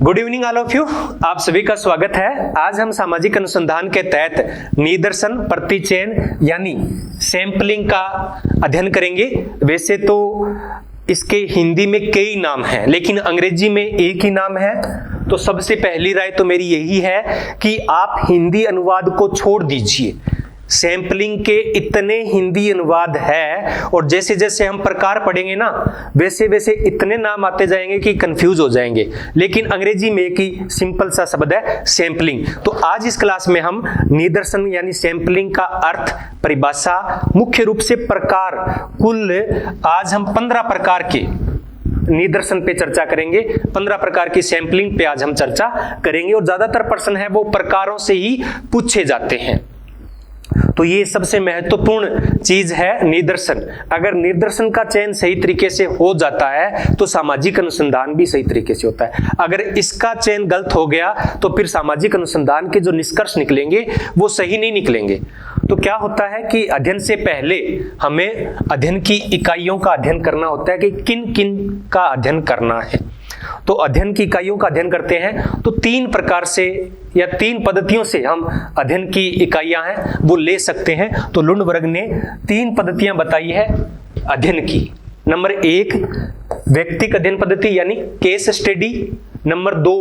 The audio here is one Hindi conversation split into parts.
Good evening all of you. आप सभी का स्वागत है। आज हम सामाजिक अनुसंधान के तहत निदर्शन प्रतिचयन यानी सैंपलिंग का अध्ययन करेंगे। वैसे तो इसके हिंदी में कई नाम हैं, लेकिन अंग्रेजी में एक ही नाम है। तो सबसे पहली राय तो मेरी यही है कि आप हिंदी अनुवाद को छोड़ दीजिए। सैंपलिंग के इतने हिंदी अनुवाद है और जैसे जैसे हम प्रकार पढ़ेंगे ना, वैसे वैसे इतने नाम आते जाएंगे कि कंफ्यूज हो जाएंगे। लेकिन अंग्रेजी में एक ही सिंपल सा शब्द है सैंपलिंग। तो आज इस क्लास में हम निदर्शन यानी सैंपलिंग का अर्थ, परिभाषा, मुख्य रूप से प्रकार, कुल आज हम 15 प्रकार के निदर्शन पे चर्चा करेंगे। 15 प्रकार की सैंपलिंग पे आज हम चर्चा करेंगे और ज्यादातर प्रश्न है वो प्रकारों से ही पूछे जाते हैं। तो ये सबसे महत्वपूर्ण चीज है निदर्शन। अगर निदर्शन का चयन सही तरीके से हो जाता है तो सामाजिक अनुसंधान भी सही तरीके से होता है। अगर इसका चयन गलत हो गया तो फिर सामाजिक अनुसंधान के जो निष्कर्ष निकलेंगे वो सही नहीं निकलेंगे। तो क्या होता है कि अध्ययन से पहले हमें अध्ययन की इकाइयों का अध्ययन करना होता है कि किन किन का अध्ययन करना है। तो अध्ययन की इकाइयों का अध्ययन करते हैं तो 3 प्रकार से या 3 पद्धतियों से हम अध्ययन की इकाइयां हैं वो ले सकते हैं। तो लुंडबर्ग ने 3 पद्धतियां बताई है अध्ययन की। नंबर 1 व्यक्तिगत अध्ययन पद्धति यानी केस स्टडी। नंबर 2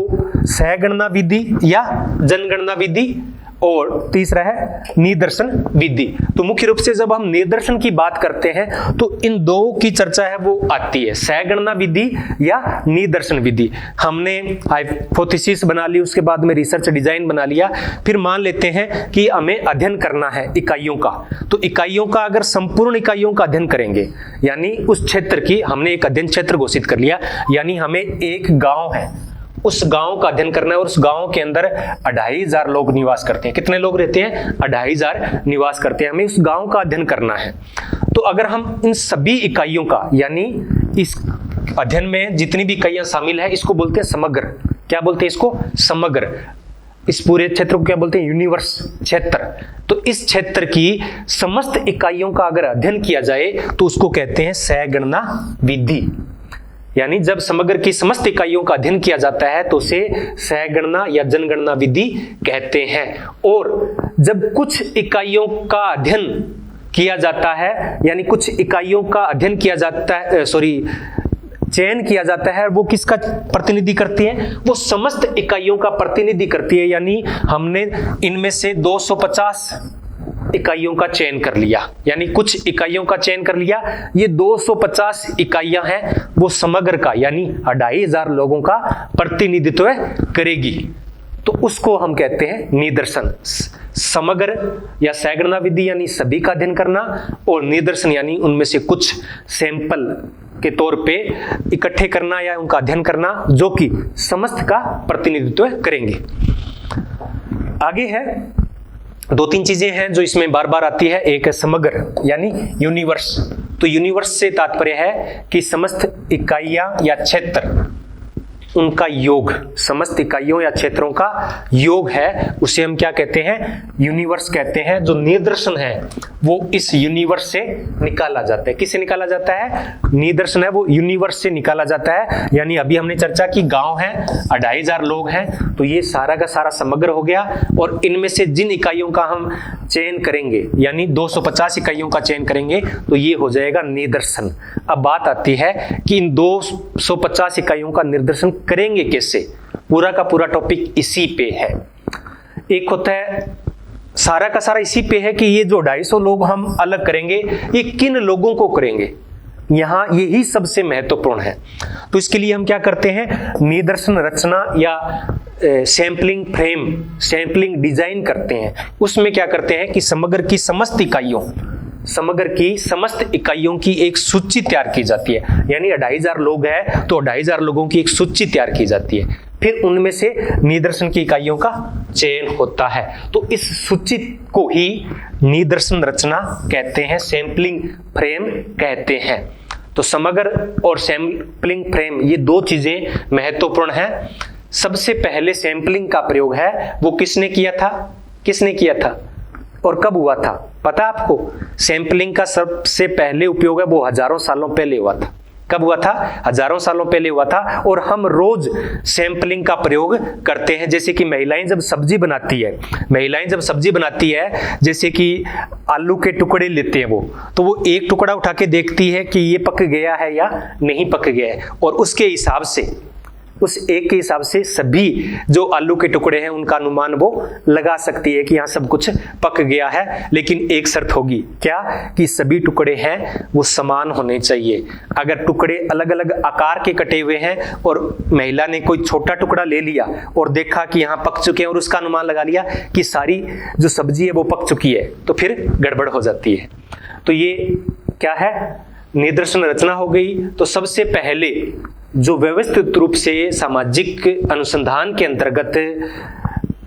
सहगणना विधि या जनगणना विधि। और तीसरा है निदर्शन विधि। तो मुख्य रूप से जब हम निदर्शन की बात करते हैं तो इन दो की चर्चा है वो आती है, सहगणना विधि या निदर्शन विधि। हमने हाइपोथेसिस बना ली, उसके बाद में रिसर्च डिजाइन बना लिया। फिर मान लेते हैं कि हमें अध्ययन करना है इकाइयों का। तो इकाइयों का अगर संपूर्ण इकाइयों का अध्ययन करेंगे यानी उस क्षेत्र की, हमने एक अध्ययन क्षेत्र घोषित कर लिया, यानी हमें एक गांव है उस गांव का अध्ययन करना है और उस गांव के अंदर 2500 लोग निवास करते हैं। कितने लोग रहते हैं? 2500 निवास करते हैं। हमें उस गांव का अध्ययन करना है। तो अगर हम इन सभी इकाइयों का यानी इस अध्ययन में जितनी भी इकाइयां शामिल है इसको बोलते हैं समग्र। क्या बोलते हैं इसको? समग्र। इस पूरे क्षेत्र को क्या बोलते हैं? यूनिवर्स, क्षेत्र। तो इस क्षेत्र की समस्त इकाइयों का अगर अध्ययन किया जाए तो उसको कहते हैं सहगणना विधि। यानी जब समग्र की समस्त इकाइयों का अध्ययन किया जाता है तो उसे सहगणना या जनगणना विधि कहते हैं। और जब कुछ इकाइयों का अध्ययन किया जाता है यानी कुछ इकाइयों का अध्ययन किया जाता है, चयन किया जाता है, वो किसका प्रतिनिधि करती है? वो समस्त इकाइयों का प्रतिनिधि करती है। यानी हमने इनमें से 250 इकाइयों का चयन कर लिया, यानी कुछ इकाइयों का चयन कर लिया। ये 250 इकाइयां हैं वो समग्र का यानी 2500 लोगों का प्रतिनिधित्व करेगी। तो उसको हम कहते हैं निदर्शन। समग्र या सहगणना विधि यानी सभी का अध्ययन करना, और निदर्शन यानी उनमें से कुछ सैंपल के तौर पे इकट्ठे करना या उनका अध्ययन करना जो कि समस्त का प्रतिनिधित्व करेंगे। आगे है 2-3 चीजें हैं जो इसमें बार बार आती है। एक है समग्र यानी यूनिवर्स। तो यूनिवर्स से तात्पर्य है कि समस्त इकाइयां या क्षेत्र, उनका योग, समस्त इकाइयों या क्षेत्रों का योग है, उसे हम क्या कहते हैं? यूनिवर्स कहते हैं। जो निदर्शन है वो इस यूनिवर्स से निकाला जाता है। किससे निकाला जाता है? निदर्शन है वो यूनिवर्स से निकाला जाता है। यानी अभी हमने चर्चा की गांव है, 2500 लोग हैं, तो ये सारा का सारा समग्र हो गया। और इनमें से जिन इकाइयों का हम चयन करेंगे यानी 250 इकाइयों का चयन करेंगे तो ये हो जाएगा निदर्शन। अब बात आती है कि इन 250 इकाइयों का निर्देशन करेंगे कैसे? पूरा का पूरा टॉपिक इसी पे है। एक होता है सारा का सारा इसी पे है कि ये जो 250 लोग हम अलग करेंगे ये किन लोगों को करेंगे, यहां यही सबसे महत्वपूर्ण है। तो इसके लिए हम क्या करते हैं? निदर्शन रचना या सैंपलिंग फ्रेम, सैंपलिंग डिजाइन करते हैं। उसमें क्या करते हैं कि समग्र की समस्त इकाइयों की एक सूची तैयार की जाती है। यानी 2500 लोग हैं तो 2500 लोगों की एक सूची तैयार की जाती है। फिर उनमें से निदर्शन की इकाइयों का चयन होता है। तो इस सूची को ही निदर्शन रचना कहते हैं, सैंपलिंग फ्रेम कहते हैं। तो समग्र और सैंपलिंग फ्रेम ये 2 चीजें महत्वपूर्ण हैं। सबसे पहले सैंपलिंग का प्रयोग है वो किसने किया था और कब हुआ था? पता आपको? सैंपलिंग का सबसे पहले उपयोग है वो हजारों सालों पहले हुआ था। कब हुआ था? हजारों सालों पहले हुआ था। और हम रोज सैंपलिंग का प्रयोग करते हैं। जैसे कि महिलाएं जब सब्जी बनाती है, जैसे कि आलू के टुकड़े लेते हैं तो वो एक टुकड़ा उठा के देखती है कि ये पक गया है या नहीं पक गया है, और उसके हिसाब से, उस एक के हिसाब से सभी जो आलू के टुकड़े हैं उनका अनुमान वो लगा सकती है कि यहाँ सब कुछ पक गया है। लेकिन एक शर्त होगी, क्या? कि सभी टुकड़े हैं वो समान होने चाहिए। अगर टुकड़े अलग अलग आकार के कटे हुए हैं और महिला ने कोई छोटा टुकड़ा ले लिया और देखा कि यहाँ पक चुके हैं और उसका अनुमान लगा लिया कि सारी जो सब्जी है वो पक चुकी है, तो फिर गड़बड़ हो जाती है। तो ये क्या है? निदर्शन रचना हो गई। तो सबसे पहले जो व्यवस्थित रूप से सामाजिक अनुसंधान के अंतर्गत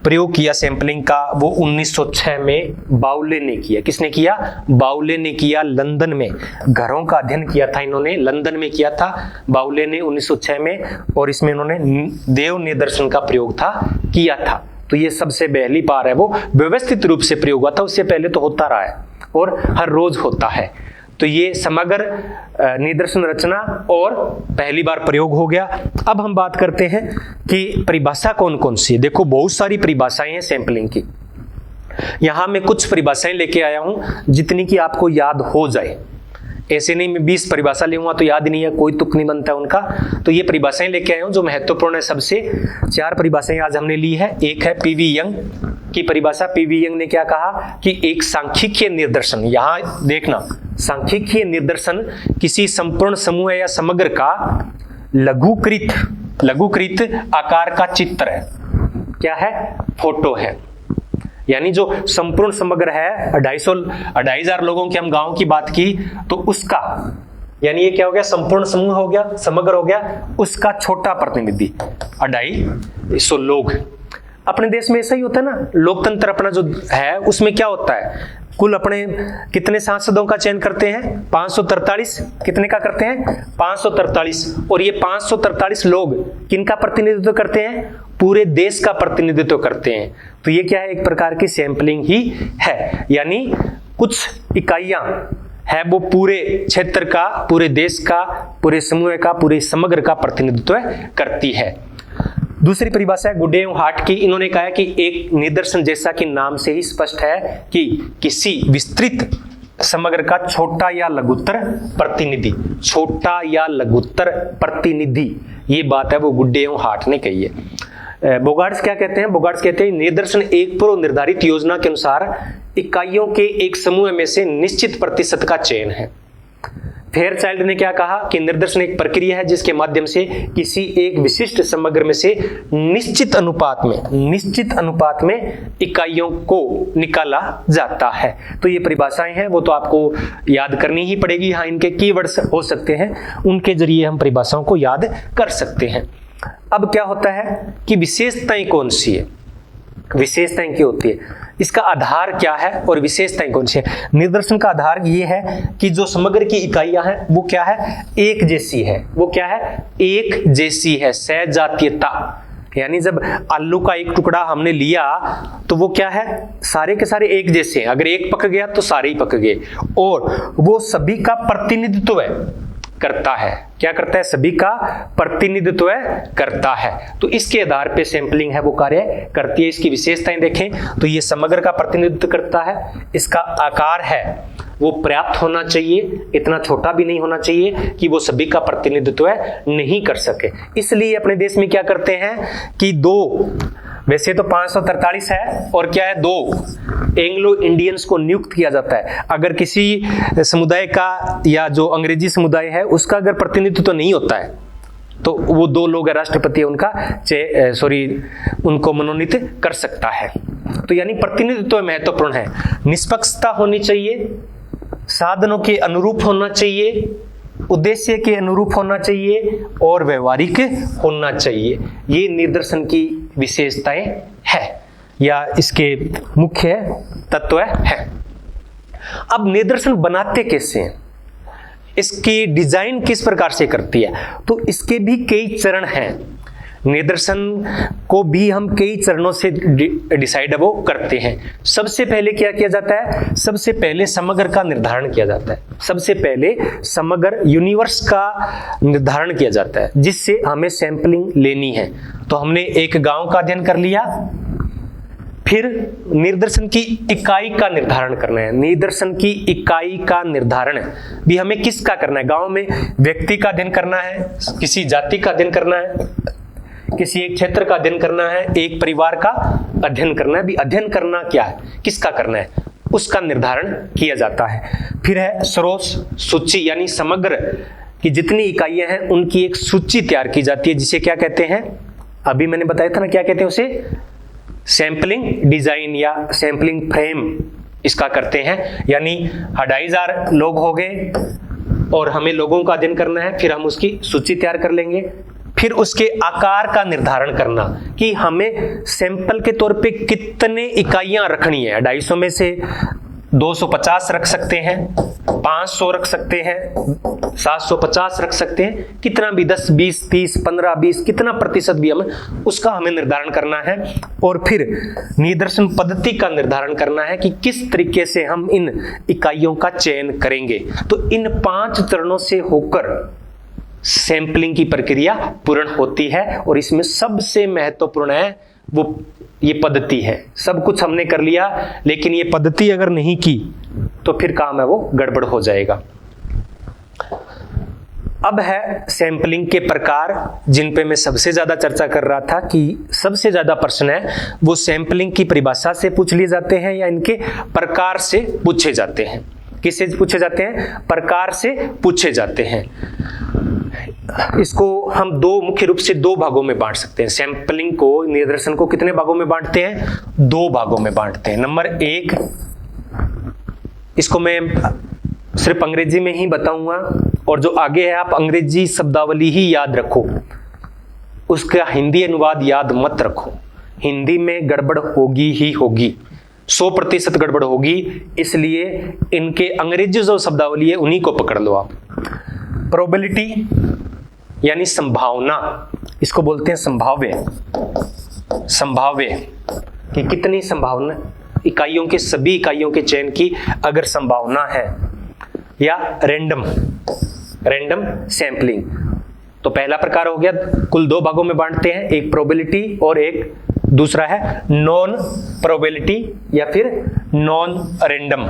प्रयोग किया सैंपलिंग का, वो 1906 में बाउले ने किया। किसने किया? बाउले ने किया। लंदन में घरों का अध्ययन किया था इन्होंने, लंदन में किया था बाउले ने 1906 में, और इसमें इन्होंने देव निदर्शन का प्रयोग किया था। तो ये सबसे पहली बार है वो व्यवस्थित रूप से प्रयोग हुआ था। उससे पहले तो होता रहा है और हर रोज होता है। तो ये समग्र निदर्शन रचना और पहली बार प्रयोग हो गया। अब हम बात करते हैं कि परिभाषा कौन कौन सी है। देखो बहुत सारी परिभाषाएं हैं सैंपलिंग की। यहां मैं कुछ परिभाषाएं लेके आया हूं जितनी की आपको याद हो जाए। ऐसे नहीं मैं 20 परिभाषा लूंगा तो याद नहीं है, कोई तुक नहीं बनता उनका। तो ये परिभाषाएं लेके आया हूं जो महत्वपूर्ण है। सबसे 4 परिभाषाएं आज हमने ली है। एक है पीवी यंग की परिभाषा। पीवी यंग ने क्या कहा कि एक सांख्यिकीय निदर्शन, यहां देखना, सांख्यिकीय निदर्शन किसी संपूर्ण समूह या समग्र का लघुकृत आकार का चित्र है। क्या है? फोटो है। यानी जो संपूर्ण समग्र है, 2,500 लोगों के हम गांव की बात की, तो उसका, यानी ये क्या हो गया? संपूर्ण समूह हो गया, समग्र हो गया, उसका छोटा प्रतिनिधि 2,500 लोग। अपने देश में ऐसा ही होता है ना, लोकतंत्र अपना जो है उसमें क्या होता है, कुल अपने कितने सांसदों का चयन करते हैं? 543। कितने का करते हैं? 543। और ये 543 लोग किनका प्रतिनिधित्व करते हैं? पूरे देश का प्रतिनिधित्व करते हैं। तो ये क्या है? एक प्रकार की सैंपलिंग ही है। यानी कुछ इकाइयां है वो पूरे क्षेत्र का, पूरे देश का, पूरे समूह का, पूरे समग्र का प्रतिनिधित्व करती है। दूसरी परिभाषा है गुडे एवं हार्ट की। इन्होंने कहा है कि एक निदर्शन, जैसा कि नाम से ही स्पष्ट है, कि किसी विस्तृत समग्र का छोटा या लघुत्तर प्रतिनिधि, छोटा या लघुत्तर प्रतिनिधि, ये बात है वो गुडे एवं हार्ट ने कही है। बोगार्ड्स क्या कहते हैं? बोगार्ड्स कहते हैं निदर्शन एक पूर्व निर्धारित योजना के अनुसार इकाइयों के एक समूह में से निश्चित प्रतिशत का चयन है। फेयरचाइल्ड ने क्या कहा कि निर्दर्शन एक प्रक्रिया है जिसके माध्यम से किसी एक विशिष्ट समग्र में से निश्चित अनुपात में इकाइयों को निकाला जाता है। तो ये परिभाषाएं हैं, वो तो आपको याद करनी ही पड़ेगी। हाँ, इनके कीवर्ड्स हो सकते हैं, उनके जरिए हम परिभाषाओं को याद कर सकते हैं। अब क्या होता है कि विशेषताएं कौन सी है? विशेषताएं क्या होती है, इसका आधार क्या है और विशेषताएं कौन सी है? निदर्शन का आधार ये है कि जो समग्र की इकाइयां हैं वो क्या है? एक जैसी है। वो क्या है? एक जैसी है। सहजातीयता, यानी जब आलू का एक टुकड़ा हमने लिया तो वो क्या है? सारे के सारे एक जैसे हैं। अगर एक पक गया तो सारे ही पक गए, और वो सभी का प्रतिनिधित्व करता है। क्या करता है? सभी का प्रतिनिधित्व करता है। तो इसके आधार पे सैंपलिंग है वो कार्य करती है। इसकी विशेषताएं देखें तो ये समग्र का प्रतिनिधित्व करता है। इसका आकार है वो पर्याप्त होना चाहिए, इतना छोटा भी नहीं होना चाहिए कि वो सभी का प्रतिनिधित्व नहीं कर सके। इसलिए अपने देश में क्या करते हैं कि 2, वैसे तो 543 है, और क्या है? 2 एंग्लो इंडियंस को नियुक्त किया जाता है। अगर किसी समुदाय का या जो अंग्रेजी समुदाय है उसका अगर प्रतिनिधित्व तो नहीं होता है तो वो 2 लोग राष्ट्रपति उनका उनको मनोनीत कर सकता है। तो यानी प्रतिनिधित्व महत्वपूर्ण है। निष्पक्षता होनी चाहिए, साधनों के अनुरूप होना चाहिए, उद्देश्य के अनुरूप होना चाहिए और व्यवहारिक होना चाहिए। ये निदर्शन की विशेषताएं है या इसके मुख्य तत्व है। अब निदर्शन बनाते कैसे हैं, इसकी डिजाइन किस प्रकार से करती है, तो इसके भी कई चरण हैं। निर्दर्शन को भी हम कई चरणों से डिसाइड वो करते हैं। सबसे पहले क्या किया जाता है? सबसे पहले समग्र का निर्धारण किया जाता है। सबसे पहले समग्र यूनिवर्स का निर्धारण किया जाता है जिससे हमें सैंपलिंग लेनी है। तो हमने एक गांव का अध्ययन कर लिया, फिर निर्दर्शन की इकाई का निर्धारण करना है। निर्दर्शन की इकाई का निर्धारण भी हमें किसका करना है? गांव में व्यक्ति का अध्ययन करना है, किसी जाति का अध्ययन करना है, किसी एक क्षेत्र का अध्ययन करना है, एक परिवार का अध्ययन करना है। भी अध्ययन करना क्या है, किसका करना है, उसका निर्धारण किया जाता है। फिर है स्रोत सूची, यानी समग्र की जितनी इकाइयां हैं उनकी एक सूची तैयार की जाती है, जिसे क्या कहते हैं? अभी मैंने बताया था ना, क्या कहते हैं उसे? सैंपलिंग डिजाइन या सैंपलिंग फ्रेम इसका करते हैं। यानी 2500 लोग हो गए और हमें लोगों का अध्ययन करना है, फिर हम उसकी सूची तैयार कर लेंगे। फिर उसके आकार का निर्धारण करना कि हमें सैंपल के तौर पे कितने इकाइयां रखनी है। 250 में से 250 रख सकते हैं, 500 रख सकते हैं, 750 रख सकते हैं, कितना भी 10, 20, 30, 15, 20 कितना प्रतिशत भी उसका हमें निर्धारण करना है। और फिर निर्दर्शन पद्धति का निर्धारण करना है कि किस तरीके से हम इन इकाइयों का चयन करेंगे। तो इन 5 चरणों से होकर सैंपलिंग की प्रक्रिया पूर्ण होती है और इसमें सबसे महत्वपूर्ण है वो ये पद्धति है। सब कुछ हमने कर लिया लेकिन ये पद्धति अगर नहीं की तो फिर काम है वो गड़बड़ हो जाएगा। अब है सैंपलिंग के प्रकार, जिन पे मैं सबसे ज्यादा चर्चा कर रहा था कि सबसे ज्यादा प्रश्न है वो सैंपलिंग की परिभाषा से पूछ लिए जाते हैं या इनके प्रकार से पूछे जाते हैं। किससे पूछे जाते हैं? प्रकार से पूछे जाते हैं। इसको हम मुख्य रूप से 2 भागों में बांट सकते हैं। सैंपलिंग को, निर्दर्शन को कितने भागों में बांटते हैं? 2 भागों में बांटते हैं। नंबर 1, इसको मैं सिर्फ अंग्रेजी में ही बताऊंगा और जो आगे है आप अंग्रेजी शब्दावली ही याद रखो, उसका हिंदी अनुवाद याद मत रखो। हिंदी में गड़बड़ होगी ही होगी, 100% गड़बड़ होगी, इसलिए इनके अंग्रेजी जो शब्दावली है उन्हीं को पकड़ लो आप। प्रोबेबिलिटी यानी संभावना, इसको बोलते हैं संभाव्य। संभाव्य कि कितनी संभावना इकाइयों के, सभी इकाइयों के चयन की अगर संभावना है। या रैंडम सैंपलिंग। तो पहला प्रकार हो गया, कुल 2 भागों में बांटते हैं, एक प्रोबेबिलिटी और एक दूसरा है नॉन प्रोबेबिलिटी या फिर non random.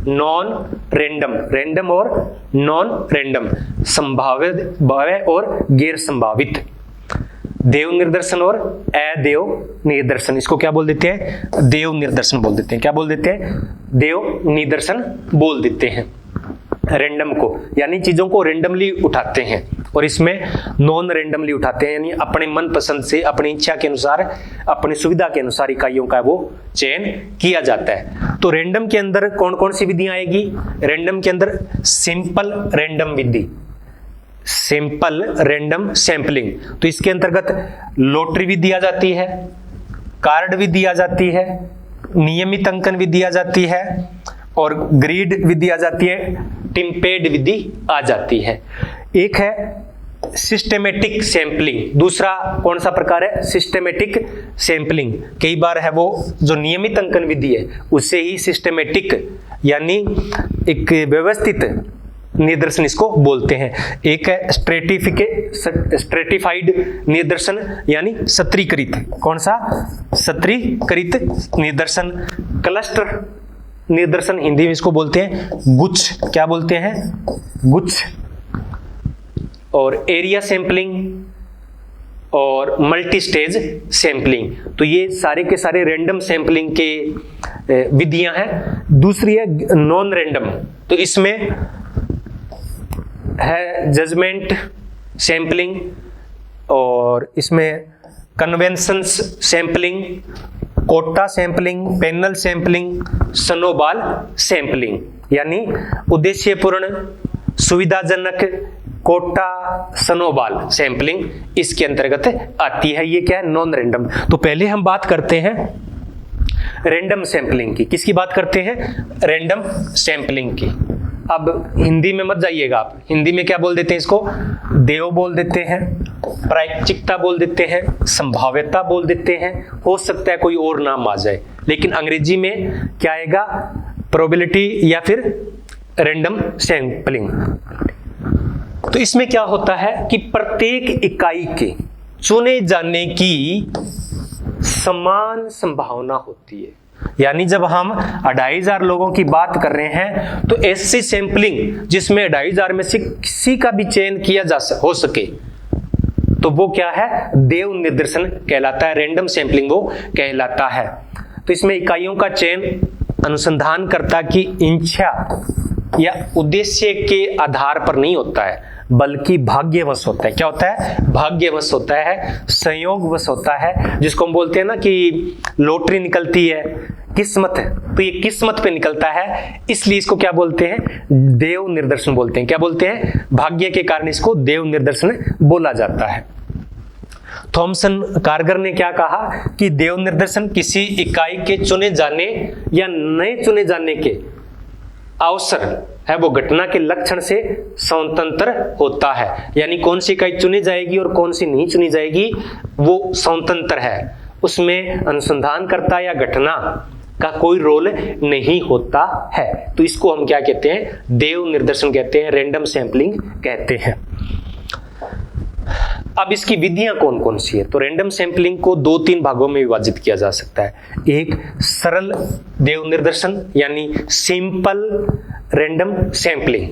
Non random, random और नॉन रैंडम, संभावित और गैर संभावित। देव निर्दर्शन और अदेव निर्दर्शन, इसको क्या बोल देते हैं? देव निर्दर्शन बोल देते हैं। क्या बोल देते हैं? देव निर्दर्शन बोल देते हैं रैंडम को, यानी चीजों को रैंडमली उठाते हैं। और इसमें नॉन रैंडमली उठाते हैं, यानी अपने मन पसंद से, अपनी इच्छा के अनुसार, अपनी सुविधा के अनुसार इकाइयों का वो चयन किया जाता है। तो रैंडम के अंदर कौन कौन सी विधियां आएगी? रैंडम के अंदर सिंपल रैंडम विधि, सिंपल रैंडम सैंपलिंग। तो इसके अंतर्गत लॉटरी विधि आ जाती है, कार्ड विधि आ जाती है, नियमित अंकन विधि आ जाती है और ग्रीड विधि आ जाती है, टिम्पेड विधि आ जाती है। एक है सिस्टेमेटिक सैंपलिंग, दूसरा कौन सा प्रकार है? Systematic sampling. कई बार है वो जो नियमित अंकन विधि है उससे ही सिस्टेमेटिक यानी एक व्यवस्थित निर्दर्शन इसको बोलते हैं। एक है स्ट्रेटिफाइड निर्दर्शन यानी सत्रीकृत। कौन सा? सत्रीकृत निर्दर्शन। क्लस्टर निर्दर्शन, हिंदी में इसको बोलते हैं गुच्छ। क्या बोलते हैं? गुच्छ। और एरिया सैंपलिंग और मल्टी स्टेज सैंपलिंग। तो ये सारे के सारे रैंडम सैंपलिंग के विधियां हैं। दूसरी है नॉन रैंडम, तो इसमें है जजमेंट सैंपलिंग और इसमें convenience sampling, quota sampling, panel sampling, snowball sampling. यानी उद्देश्यपूर्ण, सुविधाजनक, कोटा, स्नोबॉल सैंपलिंग इसके अंतर्गत आती है। ये क्या है? Non random. तो पहले हम बात करते हैं रैंडम सैंपलिंग की। किसकी बात करते हैं? रैंडम सैंपलिंग की। अब हिंदी में मत जाइएगा आप, हिंदी में क्या बोल देते हैं इसको, देव बोल देते हैं, प्रायश्चिकता बोल देते हैं, संभाव्यता बोल देते हैं, हो सकता है कोई और नाम आ जाए, लेकिन अंग्रेजी में क्या आएगा, प्रोबेबिलिटी या फिर रैंडम सैंपलिंग। तो इसमें क्या होता है कि प्रत्येक इकाई के चुने जाने की समान संभावना होती है। यानी जब हम 2500 लोगों की बात कर रहे हैं तो ऐसी सैंपलिंग जिसमें 2500 में से किसी का भी चयन किया हो सके तो वो क्या है, देव निर्दर्शन कहलाता है, रैंडम सैंपलिंग वो कहलाता है। तो इसमें इकाइयों का चयन अनुसंधानकर्ता की इच्छा या उद्देश्य के आधार पर नहीं होता है, बल्कि भाग्यवश होता है। क्या होता है, भाग्यवश होता है, संयोगवश होता है, जिसको हम बोलते हैं ना कि लॉटरी निकलती है, किस्मत है, तो ये किस्मत पे निकलता है, इसलिए इसको क्या बोलते हैं, देव निर्दर्शन बोलते हैं। क्या बोलते हैं, भाग्य के कारण इसको देव निर्दर्शन बोला जाता है। थॉमसन कारगर ने क्या कहा कि देव निर्दर्शन किसी इकाई के चुने जाने या नए चुने जाने के अवसर है, वो घटना के लक्षण से स्वतंत्र होता है। यानी कौन सी इकाई चुनी जाएगी और कौन सी नहीं चुनी जाएगी वो स्वतंत्र है, उसमें अनुसंधानकर्ता या घटना का कोई रोल नहीं होता है। तो इसको हम क्या कहते हैं, देव निर्दर्शन कहते हैं, रैंडम सैंपलिंग कहते हैं। अब इसकी विधियां कौन कौन सी है, तो रैंडम सैंपलिंग को 2-3 भागों में विभाजित किया जा सकता है। एक सरल देव निर्दर्शन यानी सिंपल रैंडम सैंपलिंग,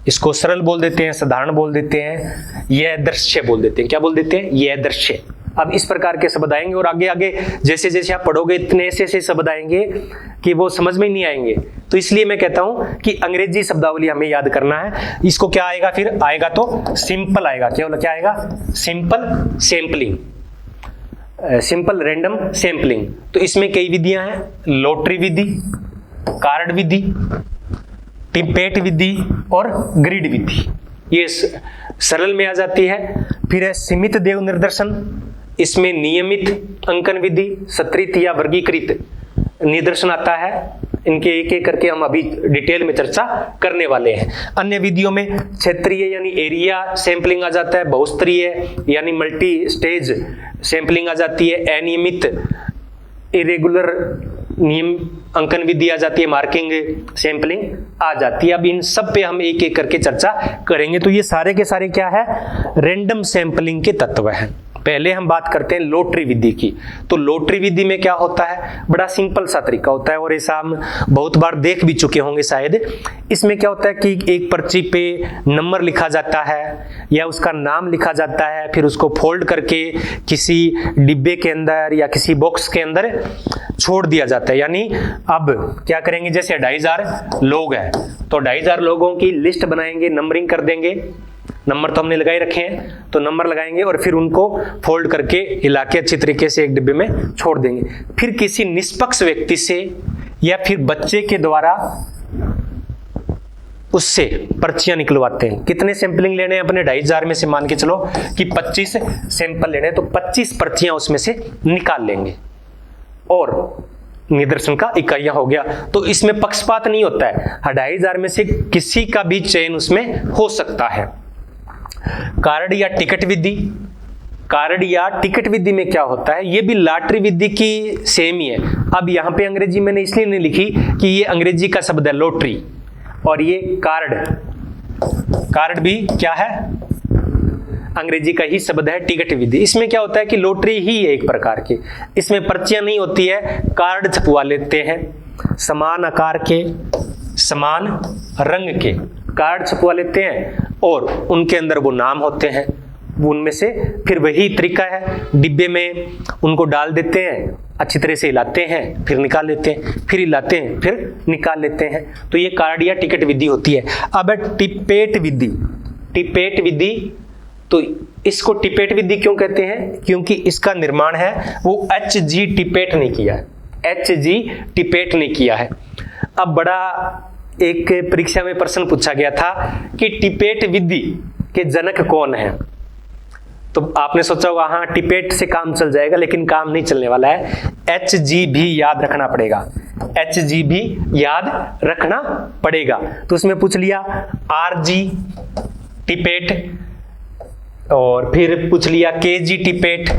इसको सरल बोल देते हैं, साधारण बोल देते हैं, यह दृश्य बोल देते हैं। क्या बोल देते हैं, यह दृश्य। अब इस प्रकार के शब्द आएंगे और आगे आगे जैसे जैसे आप पढ़ोगे इतने ऐसे ऐसे शब्द आएंगे कि वो समझ में ही नहीं आएंगे। तो इसलिए मैं कहता हूं कि अंग्रेजी शब्दावली हमें याद करना है। इसको क्या आएगा, फिर आएगा तो सिंपल आएगा, केवल क्या आएगा, simple sampling, simple random sampling. तो इसमें कई विधियां हैं, लॉटरी विधि, कार्ड विधि, टिपेट विधि और ग्रिड विधि, ये सरल में आ जाती है। फिर है सीमित देव निर्दर्शन, इसमें नियमित अंकन विधि, सत्रित या वर्गीकृत निर्दर्शन आता है। इनके एक एक करके हम अभी डिटेल में चर्चा करने वाले हैं। अन्य विधियों में क्षेत्रीय यानी एरिया सैंपलिंग आ जाता है, बहुस्तरीय यानी मल्टी स्टेज सैंपलिंग आ जाती है, अनियमित इरेगुलर नियम अंकन विधि आ जाती है, मार्किंग सैंपलिंग आ जाती है। अब इन सब पे हम एक एक करके चर्चा करेंगे। तो ये सारे के सारे क्या है, रैंडम सैंपलिंग के तत्व हैं। पहले हम बात करते हैं लॉटरी विधि की। तो लॉटरी विधि में क्या होता है, बड़ा सिंपल सा तरीका होता है और ऐसा हम बहुत बार देख भी चुके होंगे शायद। इसमें क्या होता है कि एक पर्ची पे नंबर लिखा जाता है या उसका नाम लिखा जाता है, फिर उसको फोल्ड करके किसी डिब्बे के अंदर या किसी बॉक्स के अंदर छोड़ दिया जाता है। यानी अब क्या करेंगे, जैसे 2500 लोग हैं तो 2500 लोगों की लिस्ट बनाएंगे, नंबरिंग कर देंगे, नंबर तो हमने लगाए रखे हैं तो नंबर लगाएंगे और फिर उनको फोल्ड करके हिला के अच्छी तरीके से एक डिब्बे में छोड़ देंगे। फिर किसी निष्पक्ष व्यक्ति से या फिर बच्चे के द्वारा उससे पर्चियां निकलवाते हैं। कितने सैंपलिंग लेने हैं अपने 2500 में से, मान के चलो कि 25 सैंपल लेने हैं तो 25 पर्चियां उसमें से निकाल लेंगे और निदर्शन का इकाइयां हो गया। तो इसमें पक्षपात नहीं होता है, 2500 में से किसी का भी चयन उसमें हो सकता है। कार्ड या टिकट विधि, कार्ड या टिकट विधि में क्या होता है, ये भी लॉटरी विधि की सेम ही है। अब यहां पे अंग्रेजी मैंने इसलिए नहीं लिखी कि ये अंग्रेजी का शब्द है लॉटरी, और ये कार्ड, कार्ड भी क्या है, अंग्रेजी का ही शब्द है टिकट विधि। इसमें क्या होता है कि लॉटरी ही है एक प्रकार की, इसमें पर्चियां नहीं होती है, कार्ड छपवा लेते हैं, समान आकार के समान रंग के कार्ड छपवा लेते हैं और उनके अंदर वो नाम होते हैं, उनमें से फिर वही तरीका है, डिब्बे में उनको डाल देते हैं, अच्छी तरह से हिलाते हैं, फिर निकाल लेते हैं, फिर हिलाते हैं, फिर निकाल लेते हैं। तो ये कार्ड या टिकट विधि होती है। अब टिपेट विधि, टिपेट विधि, तो इसको टिपेट विधि क्यों कहते हैं, क्योंकि इसका निर्माण है वो HG टिपेट ने किया है, HG टिपेट ने किया है। अब बड़ा एक परीक्षा में प्रश्न पूछा गया था कि टिपेट विधि के जनक कौन है, तो आपने सोचा होगा हाँ टिपेट से काम चल जाएगा, लेकिन काम नहीं चलने वाला है, HG भी याद रखना पड़ेगा। HG भी याद रखना पड़ेगा। तो उसमें पूछ लिया RG टिपेट, और फिर पूछ लिया KG टिपेट,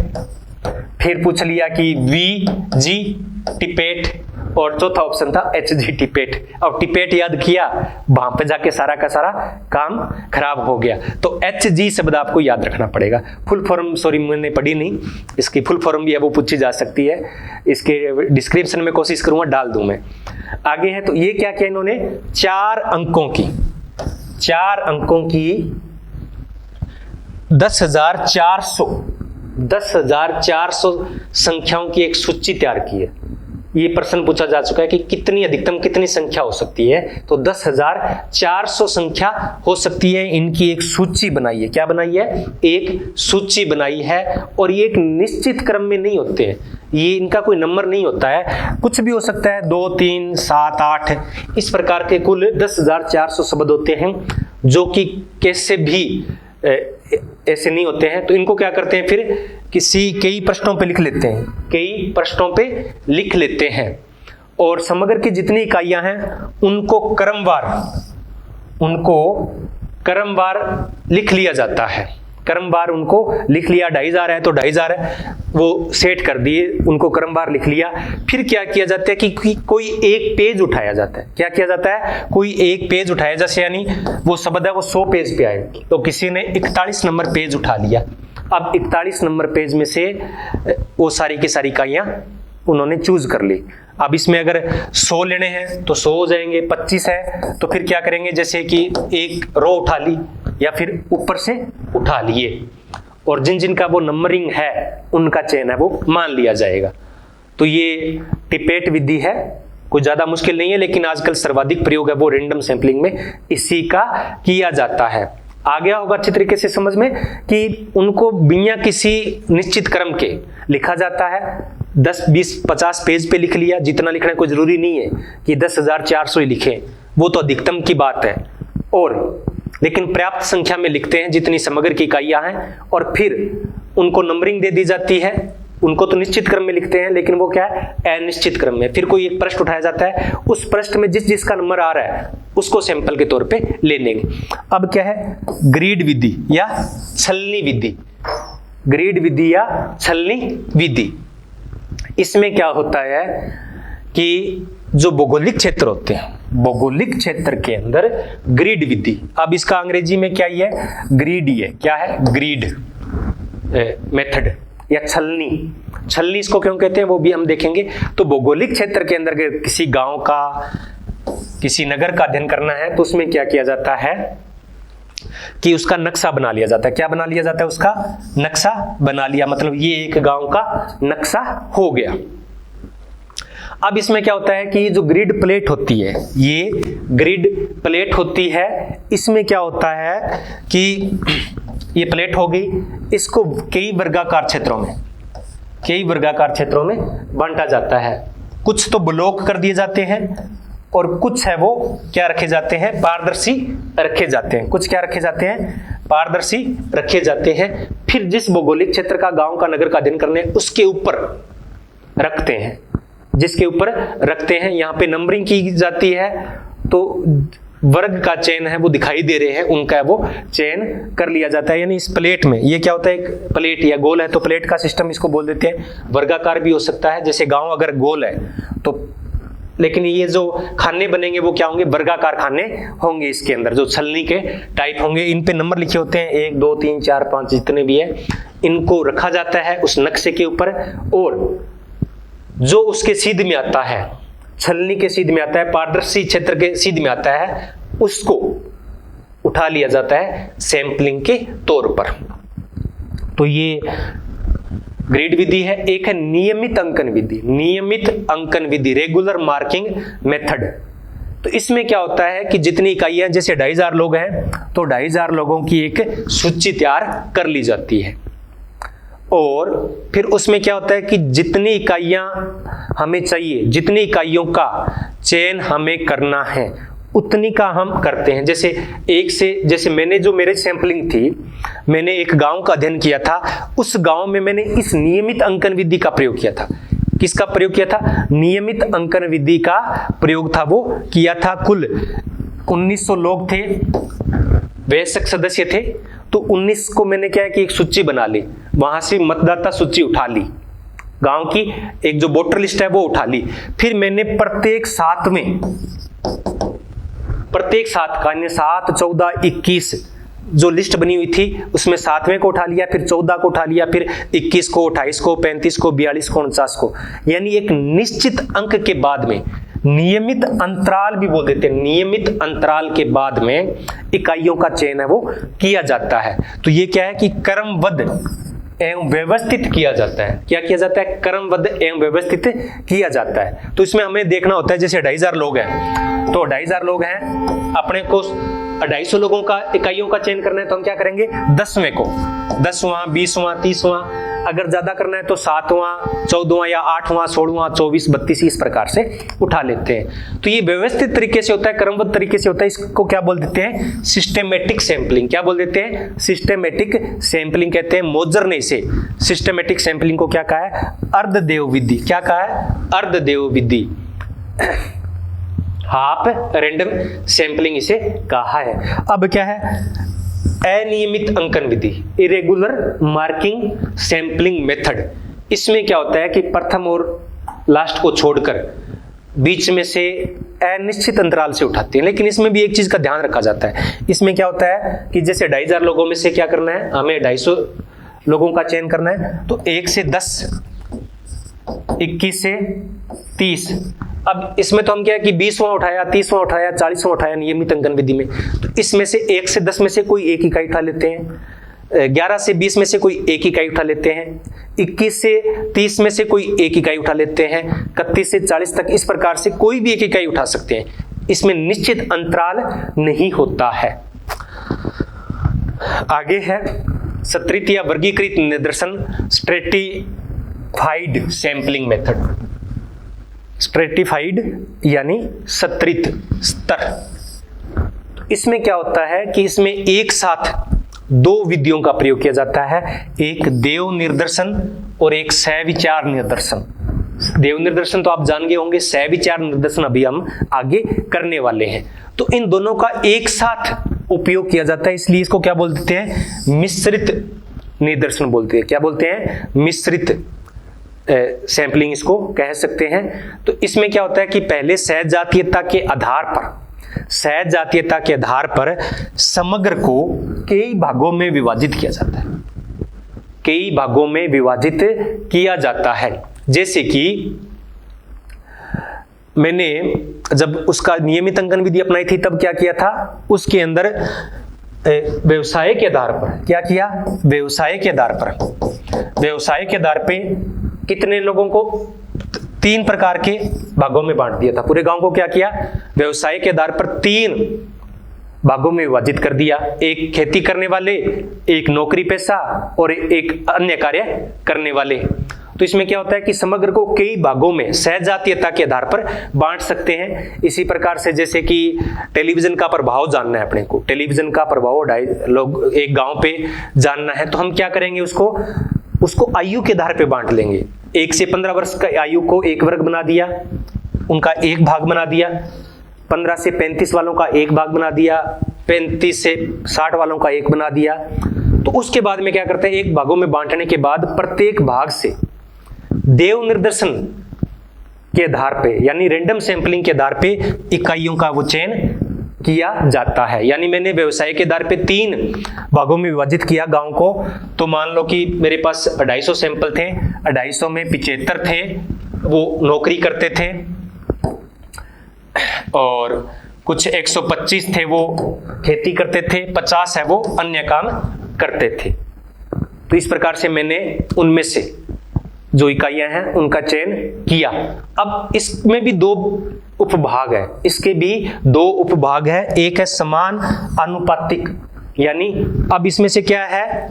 फिर पूछ लिया कि VG टिपेट, और चौथा ऑप्शन था HG टिपेट। अब टिपेट याद किया, वहां पे जाके सारा का सारा काम खराब हो गया। तो HG शब्द आपको याद रखना पड़ेगा। फुल फॉर्म सॉरी मैंने पढ़ी नहीं, इसकी फुल फॉर्म भी है वो पूछी जा सकती है, इसके डिस्क्रिप्शन में कोशिश करूंगा डाल दूं मैं। आगे है तो ये क्या किया इन्होंने, 4 अंकों की 10,400 संख्याओं की एक सूची तैयार की है। ये प्रश्न पूछा जा चुका है कि कितनी अधिकतम कितनी संख्या हो सकती है, तो 10,400 संख्या हो सकती है। इनकी एक सूची बनाई है। क्या बनाई है? एक सूची बनाई है, और ये एक निश्चित क्रम में नहीं होते हैं, ये इनका कोई नंबर नहीं होता है, कुछ भी हो सकता है, 2, 3, 7, 8 इस प्रकार के कुल 10,400 शब्द होते हैं, जो कि कैसे भी ऐसे नहीं होते हैं। तो इनको क्या करते हैं, फिर कई पृष्ठों पे लिख लेते हैं, और समग्र की जितनी इकाइयां हैं उनको क्रमवार लिख लिया जाता है। क्रमवार उनको लिख लिया, 2,500 है तो 2,500 है, वो सेट कर दिए, उनको क्रमवार लिख लिया। फिर क्या किया जाता है कि कोई एक पेज उठाया जाता है। क्या किया जाता है? कोई एक पेज उठाया, जैसे यानी वो शब्द है वो 100 पेज पे आए, तो किसी ने 41 नंबर पेज उठा लिया। अब 41 नंबर पेज में से वो सारी की सारी इकाइयां उन्होंने चूज कर ली। अब इसमें अगर 100 लेने हैं तो 100 हो जाएंगे, 25 है तो फिर क्या करेंगे, जैसे कि एक रो उठा ली या फिर ऊपर से उठा लिए, और जिन जिन का वो नंबरिंग है उनका चयन है वो मान लिया जाएगा। तो ये टिपेट विधि है, कोई ज्यादा मुश्किल नहीं है, लेकिन आजकल सर्वाधिक प्रयोग है वो रैंडम सैंपलिंग में इसी का किया जाता है। आ गया होगा अच्छी तरीके से समझ में कि उनको बिना किसी निश्चित क्रम के लिखा जाता है। 10, 20, 50 पेज पे लिख लिया, जितना लिखना कोई जरूरी नहीं है कि 10,400 ही लिखें, वो तो अधिकतम की बात है, और लेकिन पर्याप्त संख्या में लिखते हैं जितनी समग्र की इकाइयां हैं, और फिर उनको नंबरिंग दे दी जाती है। उनको तो निश्चित क्रम में लिखते हैं, लेकिन वो क्या है, अनिश्चित क्रम में। फिर कोई एक पृष्ठ उठाया जाता है, उस पृष्ठ में जिसका नंबर आ रहा है उसको सैंपल के तौर पे ले लेंगे। अब क्या है, ग्रिड विधि या छलनी विधि। ग्रिड विधि या छलनी विधि, इसमें क्या होता है कि जो भौगोलिक क्षेत्र होते हैं, भौगोलिक क्षेत्र के अंदर ग्रिड विधि, अब इसका अंग्रेजी में क्या ही है, ग्रिड ही है। क्या है? ग्रिड मेथड या छलनी इसको क्यों कहते हैं वो भी हम देखेंगे। तो भौगोलिक क्षेत्र के अंदर किसी गांव का, किसी नगर का अध्ययन करना है तो उसमें क्या किया जाता है कि उसका नक्शा बना लिया जाता है। क्या बना लिया जाता है? उसका नक्शा बना लिया, मतलब ये एक गांव का नक्शा हो गया। अब इसमें क्या होता है कि ये जो ग्रिड प्लेट होती है, ये ग्रिड प्लेट होती है, इसमें क्या होता है कि ये प्लेट हो गई, इसको कई वर्गाकार क्षेत्रों में बांटा जाता है। कुछ तो ब्लॉक कर दिए जाते हैं, और कुछ है वो क्या रखे जाते हैं, पारदर्शी रखे जाते हैं। कुछ क्या रखे जाते हैं, पारदर्शी रखे जाते हैं। फिर जिस भौगोलिक क्षेत्र का, गांव का, नगर का अध्ययन करने उसके ऊपर रखते हैं, जिसके ऊपर रखते हैं। यहाँ पे नंबरिंग की जाती है, तो वर्ग का चयन है वो दिखाई दे रहे हैं, उनका वो चयन कर लिया जाता है। यानी इस प्लेट में ये क्या होता है, एक प्लेट या गोल है तो प्लेट का सिस्टम इसको बोल देते हैं। वर्गाकार भी हो सकता है, जैसे गांव अगर गोल है तो, लेकिन ये जो खाने बनेंगे वो क्या होंगे, वर्गाकार खाने होंगे। इसके अंदर जो छलनी के टाइप होंगे, इन पे नंबर लिखे होते हैं, 1, 2, 3, 4, 5 जितने भी है, इनको रखा जाता है उस नक्शे के ऊपर। और जो उसके सीध में आता है, छलनी के सीध में आता है, पारदर्शी क्षेत्र के सीध में आता है, उसको उठा लिया जाता है सैंपलिंग के तौर पर। तो ये ग्रिड विधि है। एक है नियमित अंकन विधि, रेगुलर मार्किंग मेथड। तो इसमें क्या होता है कि जितनी इकाइयां, जैसे 2,500 लोग हैं तो 2,500 लोगों की एक सूची तैयार कर ली जाती है, और फिर उसमें क्या होता है कि जितनी इकाइयां हमें चाहिए, जितनी इकाइयों का चयन हमें करना है उतनी का हम करते हैं। जैसे मैंने जो मेरे सैंपलिंग थी, मैंने एक गांव का अध्ययन किया था, उस गांव में मैंने इस नियमित अंकन विधि का प्रयोग किया था। किसका प्रयोग किया था? नियमित अंकन विधि का प्रयोग था वो किया था। कुल 1900 लोग थे, वयस्क सदस्य थे। तो 19 को मैंने क्या है कि एक सूची बना ली, वहां से मतदाता सूची उठा ली, गांव की एक जो वोटर लिस्ट है वो उठा ली। फिर मैंने प्रत्येक सात का 7, 14, 21 जो लिस्ट बनी हुई थी उसमें 7वें को उठा लिया, फिर 14 को उठा लिया, फिर 21 को, 28 को, 35 को, 42 को, 49 को। यानी एक निश्चित अंक के बाद में, नियमित अंतराल भी बोल देते हैं, नियमित अंतराल के बाद में इकाइयों का चयन है वो किया जाता है। तो ये क्या है कि क्रमबद्ध एवं व्यवस्थित किया जाता है। क्या किया जाता है? क्रमबद्ध एवं व्यवस्थित किया जाता है। तो इसमें हमें देखना होता है, जैसे 2500 लोग हैं, तो 2500 लोग हैं, अपने को 250 लोगों का इकाइयों का चयन करना है, तो हम क्या करेंगे? 10वें को 10वां, 20वां, 30वां, अगर ज्यादा करना है तो 7वां, 14वां या 8वां, 16वां, 24, 32 इस प्रकार से उठा लेते हैं। तो ये व्यवस्थित तरीके से होता है, क्रमबद्ध तरीके से होता है। इसको क्या बोल देते हैं? Systematic sampling. क्या बोल देते हैं? सिस्टेमेटिक सैंपलिंग कहते हैं। मोजर ने इसे सिस्टेमेटिक सैंपलिंग को क्या कहा है? अर्धदेव विधि। क्या कहा है? अर्धदेव विधि, हाफ रैंडम सैंपलिंग इसे कहा है। अब क्या है? अनियमित अंकन विधि, इरेगुलर मार्किंग सैंपलिंग मेथड। इसमें क्या होता है कि प्रथम और लास्ट को छोड़कर बीच में से अनिश्चित अंतराल से उठाते हैं। लेकिन इसमें भी एक चीज का ध्यान रखा जाता है। इसमें क्या होता है कि जैसे 2500 लोगों में से क्या करना है? हमें 250 लोगों का चयन करना है। तो 1 से 10, 21 से 30। अब इसमें तो हम क्या है कि 20वां उठाया, 30वां उठाया, 40वां उठाया नियमित अंकन विधि में। तो इसमें से 1 से 10 में से कोई एक इकाई उठा लेते हैं, 11 से 20 में से कोई एक इकाई उठा लेते हैं, 21 से 30 में से कोई एक इकाई उठा लेते हैं, 31 से 40 तक इस प्रकार से कोई भी एक इकाई उठा सकते हैं। इसमें निश्चित अंतराल नहीं होता है। आगे है सत्रित या वर्गीकृत निदर्शन, स्ट्रेटिफाइड सैंपलिंग मेथड। स्ट्रेटिफाइड यानी सत्रित स्तर। इसमें क्या होता है कि इसमें एक साथ 2 विधियों का प्रयोग किया जाता है, एक देव निर्दर्शन और एक सविचार निर्दर्शन। देव निर्दर्शन तो आप जान गए होंगे, सविचार निर्दर्शन अभी हम आगे करने वाले हैं। तो इन दोनों का एक साथ उपयोग किया जाता है, इसलिए इसको क्या बोल देते हैं? मिश्रित निर्दर्शन बोलते हैं। क्या बोलते हैं? मिश्रित सैंपलिंग इसको कह सकते हैं। तो इसमें क्या होता है कि पहले सहजातीयता के आधार पर समग्र को कई भागों में विभाजित किया जाता है, कई भागों में विभाजित किया जाता है। जैसे कि मैंने जब उसका नियमित अंकन विधि अपनाई थी तब क्या किया था? उसके अंदर व्यवसाय के आधार पर क्या किया? व्यवसाय के आधार पे कितने लोगों को 3 प्रकार के भागों में बांट दिया था। पूरे गांव को क्या किया? व्यवसाय के आधार पर 3 भागों में विभाजित कर दिया। एक खेती करने वाले, एक नौकरी पेशा और एक अन्य कार्य करने वाले। तो इसमें क्या होता है कि समग्र को कई भागों में सहजातीयता के आधार पर बांट सकते हैं। इसी प्रकार से जैसे कि टेलीविजन का प्रभाव जानना है अपने को, टेलीविजन का प्रभाव लोग एक गांव पे जानना है, तो हम क्या करेंगे? उसको आयु के आधार पे बांट लेंगे। 1 से 15 वर्ष का आयु को एक वर्ग बना दिया, उनका एक भाग बना दिया। 15 से 35 वालों का एक भाग बना दिया, 35 से 60 वालों का एक बना दिया। तो उसके बाद में क्या करते हैं? एक भागों में बांटने के बाद प्रत्येक भाग से देव निर्दर्शन के आधार पे यानी रैंडम सैंपलिंग के आधार पे इकाइयों का वो चयन किया जाता है। यानी मैंने व्यवसाय के आधार पे 3 भागों में विभाजित किया गांव को। तो मान लो कि मेरे पास 250 सैंपल थे, 250 में 75 थे वो नौकरी करते थे और कुछ 125 थे वो खेती करते थे, 50 है वो अन्य काम करते थे। तो इस प्रकार से मैंने उनमें से जो इकाइयां हैं उनका चयन किया। अब इसमें भी 2 उपभाग है, इसके भी 2 उपभाग है। एक है समान अनुपातिक, यानी अब इसमें से क्या है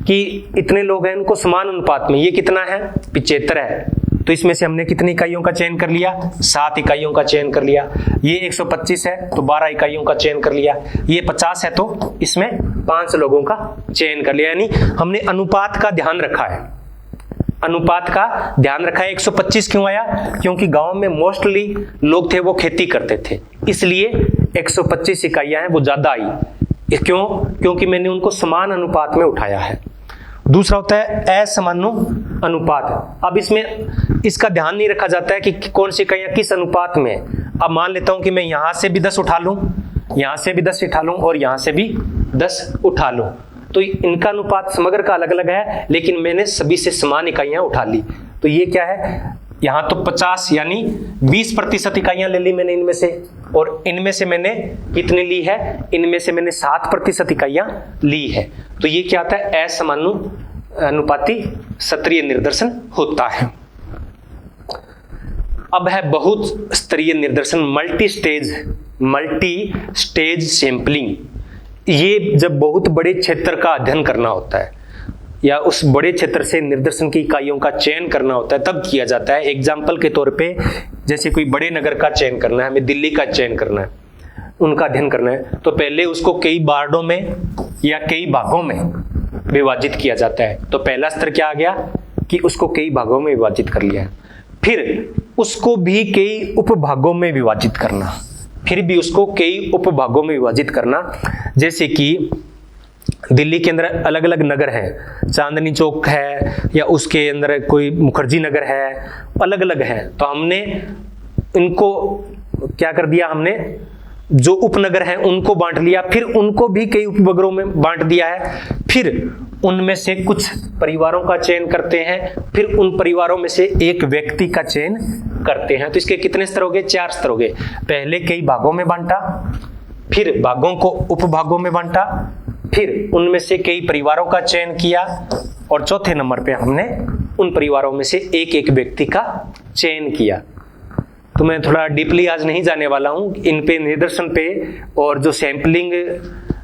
कि इतने लोग हैं उनको समान अनुपात में, ये कितना है? 75 है। तो इसमें से हमने कितनी इकाइयों का चयन कर लिया? 7 इकाइयों का चयन कर लिया। ये 125 है तो 12 इकाइयों का चयन कर लिया। ये 50 है तो इसमें 5 लोगों का चयन कर लिया। यानी हमने अनुपात का ध्यान रखा है। अनुपात का ध्यान रखा है। 125 क्यों आया? क्योंकि गांव में मोस्टली लोग थे वो खेती करते थे, इसलिए 125 इकाइयां हैं वो ज्यादा आई। क्यों? क्योंकि मैंने उनको समान अनुपात में उठाया है। दूसरा होता है असमानुपात। अब इसमें इसका ध्यान नहीं रखा जाता है कि कौन सी इकाइयां किस अनुपात में। अब मान लेता हूं कि मैं यहां से भी 10 उठा लूं, यहां से भी 10 उठा लूं और यहां से भी 10 उठा लूं, तो इनका अनुपात समग्र का अलग अलग है, लेकिन मैंने सभी से समान इकाइयां उठा ली। तो ये क्या है? यहां तो 50 यानी 20% इकाइयां ले ली मैंने इनमें से, और इनमें से मैंने कितनी ली है? इनमें से मैंने 7% इकाइयां ली है। तो ये क्या आता है? असमानुपाती स्तरीय निदर्शन होता है। अब है बहुत स्तरीय निदर्शन, मल्टी स्टेज सैंपलिंग। ये जब बहुत बड़े क्षेत्र का अध्ययन करना होता है या उस बड़े क्षेत्र से निदर्शन की इकाइयों का चयन करना होता है तब किया जाता है। एग्जाम्पल के तौर पे जैसे कोई बड़े नगर का चयन करना है, हमें दिल्ली का चयन करना है, उनका अध्ययन करना है, तो पहले उसको कई वार्डों में या कई भागों में विभाजित किया जाता है। तो पहला स्तर क्या आ गया कि उसको कई भागों में विभाजित कर लिया, फिर उसको भी कई उपभागों में विभाजित करना, फिर भी उसको कई उपभागों में विभाजित करना। जैसे कि दिल्ली के अंदर अलग अलग नगर हैं, चांदनी चौक है या उसके अंदर कोई मुखर्जी नगर है, अलग अलग है। तो हमने इनको क्या कर दिया? हमने जो उपनगर हैं उनको बांट लिया, फिर उनको भी कई उपनगरों में बांट दिया है, फिर उनमें से कुछ परिवारों का चयन करते हैं, फिर उन परिवारों में से एक व्यक्ति का चयन करते हैं। तो इसके कितने स्तर हो गए? 4 स्तर हो गए। पहले कई भागों में बांटा, फिर भागों को उपभागों में बांटा, फिर उनमें से कई परिवारों का चयन किया, और चौथे नंबर पे हमने उन परिवारों में से एक एक व्यक्ति का चयन किया। तो मैं थोड़ा डीपली आज नहीं जाने वाला हूं इन पे, निदर्शन पे, और जो सैंपलिंग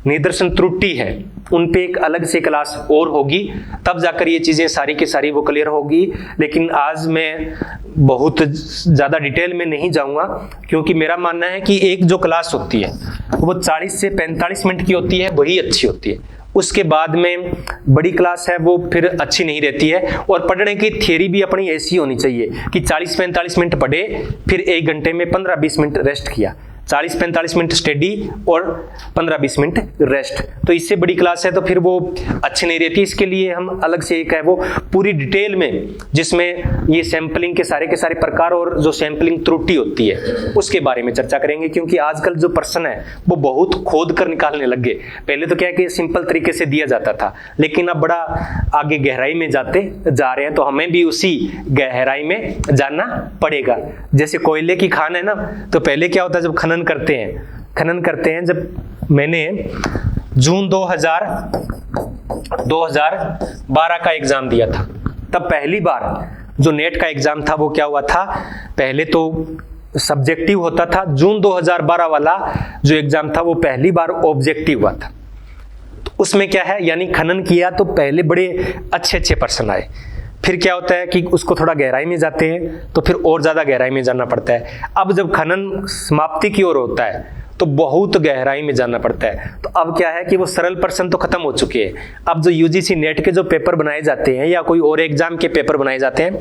निदर्शन त्रुटि है उन पे एक अलग से क्लास और होगी, तब जाकर ये चीजें सारी की सारी वो क्लियर होगी। लेकिन आज मैं बहुत ज्यादा डिटेल में नहीं जाऊंगा, क्योंकि मेरा मानना है कि एक जो क्लास होती है वो 40 से 45 मिनट की होती है, वही अच्छी होती है। उसके बाद में बड़ी क्लास है वो फिर अच्छी नहीं रहती है। और पढ़ने की थियरी भी अपनी ऐसी होनी चाहिए कि 40-45 मिनट पढ़े, फिर 1 घंटे में 15-20 मिनट रेस्ट किया, 40-45 मिनट स्टडी और 15-20 मिनट रेस्ट। तो इससे बड़ी क्लास है तो फिर वो अच्छी नहीं रहती। इसके लिए हम अलग से एक है वो पूरी डिटेल में, जिसमें ये सैंपलिंग के सारे प्रकार और जो सैंपलिंग त्रुटि होती है उसके बारे में चर्चा करेंगे। क्योंकि आजकल जो प्रश्न है वो बहुत खोद कर निकालने लग गए। पहले तो क्या है कि सिंपल तरीके से दिया जाता था, लेकिन अब बड़ा आगे गहराई में जाते जा रहे हैं, तो हमें भी उसी गहराई में जाना पड़ेगा। जैसे कोयले की खान है ना, तो पहले क्या होता है जब खनन करते हैं, जब मैंने जून 2012 का एग्जाम दिया था, तब पहली बार जो नेट का एग्जाम था वो क्या हुआ था? पहले तो सब्जेक्टिव होता था, जून 2012 वाला जो एग्जाम था वो पहली बार ऑब्जेक्टिव हुआ था। तो उसमें क्या है, यानी खनन किया तो पहले बड़े अच्छे प्रश्न आए, फिर क्या होता है कि उसको थोड़ा गहराई में जाते हैं तो फिर और ज्यादा गहराई में जाना पड़ता है। अब जब खनन समाप्ति की ओर होता है तो बहुत गहराई में जाना पड़ता है। तो अब क्या है कि वो सरल प्रश्न तो खत्म हो चुके हैं। अब जो यूजीसी नेट के जो पेपर बनाए जाते हैं या कोई और एग्जाम के पेपर बनाए जाते हैं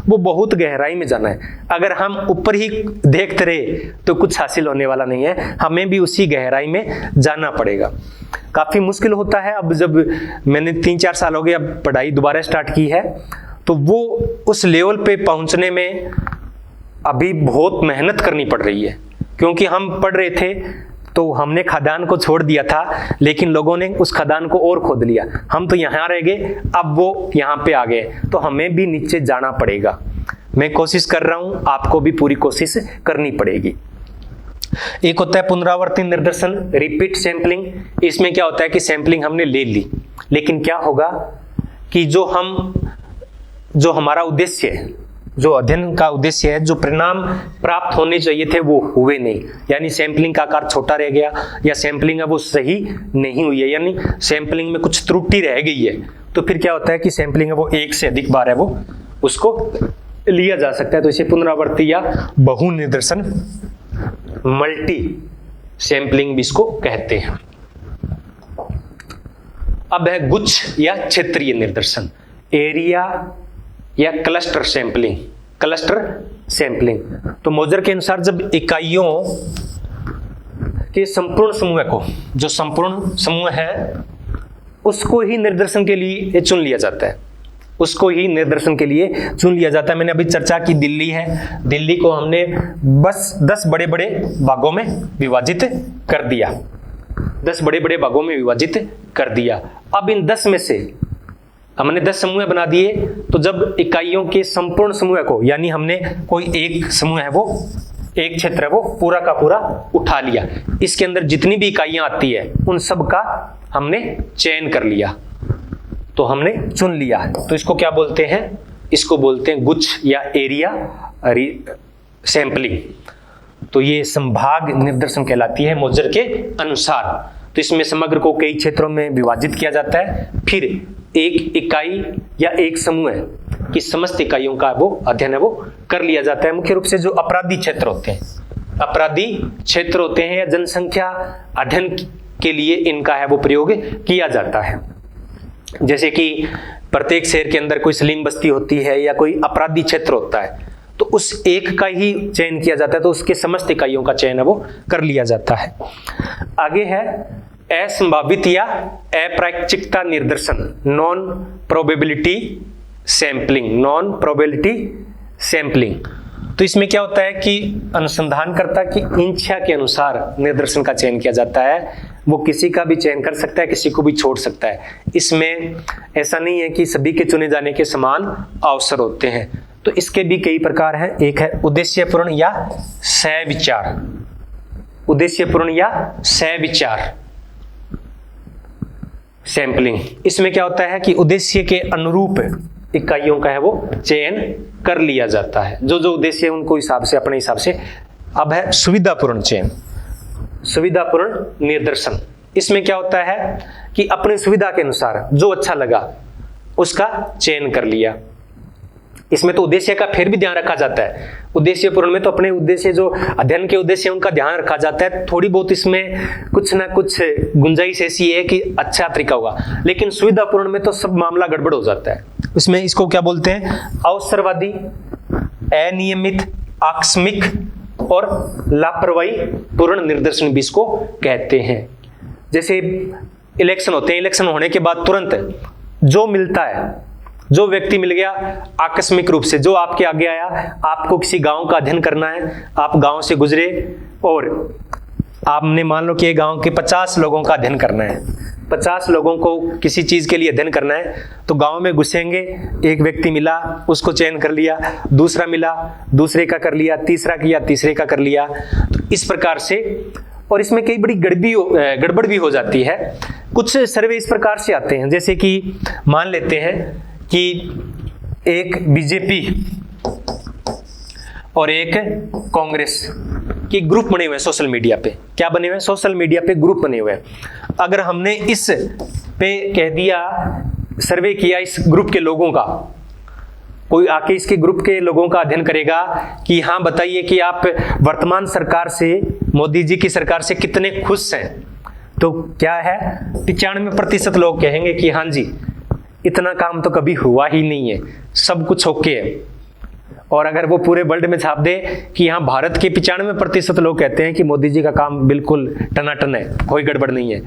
वो बहुत गहराई में जाना है। अगर हम ऊपर ही देखते रहे तो कुछ हासिल होने वाला नहीं है, हमें भी उसी गहराई में जाना पड़ेगा। काफी मुश्किल होता है। अब जब मैंने 3-4 साल हो गए अब पढ़ाई दोबारा स्टार्ट की है, तो वो उस लेवल पे पहुंचने में अभी बहुत मेहनत करनी पड़ रही है। क्योंकि हम पढ़ रहे थे तो हमने खदान को छोड़ दिया था, लेकिन लोगों ने उस खदान को और खोद लिया। हम तो यहाँ रह गए, अब वो यहाँ पे आ गए, तो हमें भी नीचे जाना पड़ेगा। मैं कोशिश कर रहा हूँ, आपको भी पूरी कोशिश करनी पड़ेगी। एक होता है पुनरावर्ती निर्देशन, रिपीट सैंपलिंग। इसमें क्या होता है कि सैंपलिंग हमने ले ली, लेकिन क्या होगा कि जो हमारा उद्देश्य है, जो अध्ययन का उद्देश्य है, जो परिणाम प्राप्त होने चाहिए थे वो हुए नहीं। यानी सैंपलिंग का आकार छोटा रह गया, या सैंपलिंग है वो सही नहीं हुई है, यानी सैंपलिंग में कुछ त्रुटि रह गई है। तो फिर क्या होता है कि सैंपलिंग है वो एक से अधिक बार है वो उसको लिया जा सकता है। तो इसे पुनरावर्ती या बहु निदर्शन, मल्टी सैंपलिंग भी इसको कहते हैं। अब है गुच्छ या क्षेत्रीय निदर्शन, एरिया या क्लस्टर सैंपलिंग। क्लस्टर सैंपलिंग, तो मोजर के अनुसार जब इकाइयों के संपूर्ण समूह को, जो संपूर्ण समूह है उसको ही निर्देशन के लिए चुन लिया जाता है, उसको ही निर्देशन के लिए चुन लिया जाता है। मैंने अभी चर्चा की दिल्ली है, दिल्ली को हमने बस 10 बड़े बड़े भागों में विभाजित कर दिया, 10 बड़े बड़े भागों में विभाजित कर दिया। अब इन 10 में से हमने 10 समूह बना दिए, तो जब इकाइयों के संपूर्ण समूह को, यानी हमने कोई एक समूह है, वो एक क्षेत्र है, वो पूरा का पूरा उठा लिया, इसके अंदर जितनी भी इकाइयां आती है उन सब का हमने चयन कर लिया, तो हमने चुन लिया। तो इसको क्या बोलते हैं? इसको बोलते हैं गुच्छ या एरिया सैंपलिंग। तो ये संभाग निर्देशन कहलाती है मोजर के अनुसार। तो इसमें समग्र को कई क्षेत्रों में विभाजित किया जाता है, फिर एक इकाई या एक समूह की समस्त इकाइयों का वो अध्ययन है वो कर लिया जाता है। मुख्य रूप से जो अपराधी क्षेत्र होते हैं, अपराधी क्षेत्र होते हैं या जनसंख्या अध्ययन के लिए इनका है वो प्रयोग किया जाता है। जैसे कि प्रत्येक शहर के अंदर कोई सलीम बस्ती होती है या कोई अपराधी क्षेत्र होता है, तो उस एक का ही चयन किया जाता है, तो उसके समस्त इकाइयों का चयन है वो कर लिया जाता है। आगे है असंभावित या अप्रायिकता निर्देशन, non probability sampling. Non probability sampling, तो इसमें क्या होता है कि अनुसंधानकर्ता की इच्छा के अनुसार निर्देशन का चयन किया जाता है। वो किसी का भी चयन कर सकता है, किसी को भी छोड़ सकता है। इसमें ऐसा नहीं है कि सभी के चुने जाने के समान अवसर होते हैं। तो इसके भी कई प्रकार हैं। एक है उद्देश्यपूर्ण या सविचार, उद्देश्यपूर्ण या सविचार सैंपलिंग। इसमें क्या होता है कि उद्देश्य के अनुरूप इकाइयों का है वो चयन कर लिया जाता है, जो जो उद्देश्य है उनको हिसाब से, अपने हिसाब से। अब है सुविधापूर्ण चयन, सुविधापूर्ण निर्देशन। इसमें क्या होता है कि अपनी सुविधा के अनुसार जो अच्छा लगा उसका चयन कर लिया। इसमें तो उद्देश्य का फिर भी ध्यान रखा जाता है। उद्देश्यपूर्ण में तो अपने उद्देश्य, जो अध्ययन के उद्देश्य उनका ध्यान रखा जाता है। थोड़ी बहुत इसमें कुछ ना कुछ गुंजाइश ऐसी है कि अच्छा तरीका होगा, लेकिन सुविधापूर्ण में तो सब मामला गड़बड़ हो जाता है। इसमें इसको क्या बोलते हैं? अवसरवादी, अनियमित, आकस्मिक और लापरवाही पूर्ण निर्देशन भी इसको कहते हैं। जैसे इलेक्शन होते हैं, इलेक्शन होने के बाद तुरंत जो मिलता है, जो व्यक्ति मिल गया आकस्मिक रूप से, जो आपके आगे आया, आपको किसी गांव का अध्ययन करना है, आप गांव से गुजरे और आपने मान लो कि गांव के 50 लोगों का अध्ययन करना है, 50 लोगों को किसी चीज के लिए अध्ययन करना है, तो गांव में घुसेंगे, एक व्यक्ति मिला, उसको चयन कर लिया, दूसरा मिला, दूसरे का कर लिया, तीसरा किया, तीसरे का कर लिया। तो इस प्रकार से, और इसमें कई बड़ी गड़बड़ भी हो जाती है। कुछ सर्वे इस प्रकार से आते हैं, जैसे कि मान लेते हैं कि एक बीजेपी और एक कांग्रेस की ग्रुप बने हुए हैं सोशल मीडिया पे। क्या बने हुए हैं? सोशल मीडिया पे ग्रुप बने हुए हैं। अगर हमने इस पे कह दिया, सर्वे किया इस ग्रुप के लोगों का, कोई आके इसके ग्रुप के लोगों का अध्ययन करेगा कि हाँ बताइए कि आप वर्तमान सरकार से, मोदी जी की सरकार से कितने खुश हैं, तो क्या है 95% लोग कहेंगे कि हाँ जी, इतना काम तो कभी हुआ ही नहीं है, सब कुछ ओके है। और अगर वो पूरे वर्ल्ड में छाप दे कि यहाँ भारत के 95% लोग कहते हैं कि मोदी जी का काम बिल्कुल टनाटन है, कोई गड़बड़ नहीं है,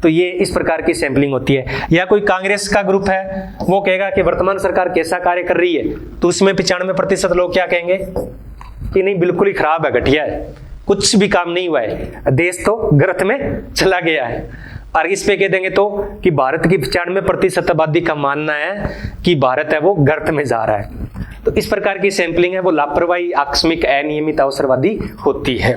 तो ये इस प्रकार की सैंपलिंग होती है। या कोई कांग्रेस का ग्रुप है, वो कहेगा कि वर्तमान सरकार कैसा कार्य कर रही है, तो उसमें 95% लोग क्या कहेंगे कि नहीं, बिल्कुल ही खराब है, घटिया है, कुछ भी काम नहीं हुआ है, देश तो गर्त में चला गया है। और इस पे कह देंगे तो कि भारत की 95% आबादी का मानना है कि भारत है वो गर्त में जा रहा है। तो इस प्रकार की सैंपलिंग है वो लापरवाही, आकस्मिक, अनियमित, अवसरवादी होती है।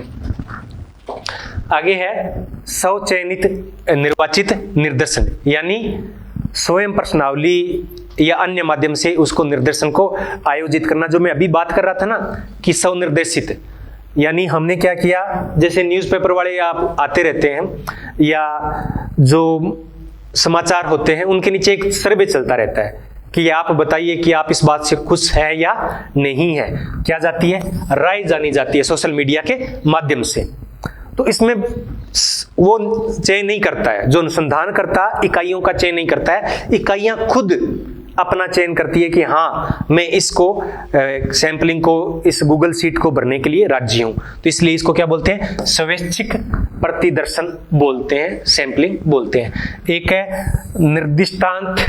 आगे है स्वचयनित निर्वाचित निर्देशन, यानी स्वयं प्रश्नावली या अन्य माध्यम से उसको निर्देशन को आयोजित करना। जो मैं अभी बात कर रहा था ना कि स्वनिर्देशित, यानी हमने क्या किया, जैसे न्यूज़पेपर वाले आप आते रहते हैं या जो समाचार होते हैं उनके नीचे एक सर्वे चलता रहता है कि आप बताइए कि आप इस बात से खुश हैं या नहीं है। क्या जाती है? राय जानी जाती है सोशल मीडिया के माध्यम से। तो इसमें वो चयन नहीं करता है, जो अनुसंधान करता इकाइयों का चयन नहीं करता है, इकाइयां खुद अपना चयन करती है कि हाँ मैं इसको सैंपलिंग को इस गूगल शीट को भरने के लिए राजी हूं, तो इसलिए इसको क्या बोलते हैं, स्वैच्छिक प्रतिदर्शन बोलते हैं, सैंपलिंग बोलते हैं। एक है निर्दिष्टांत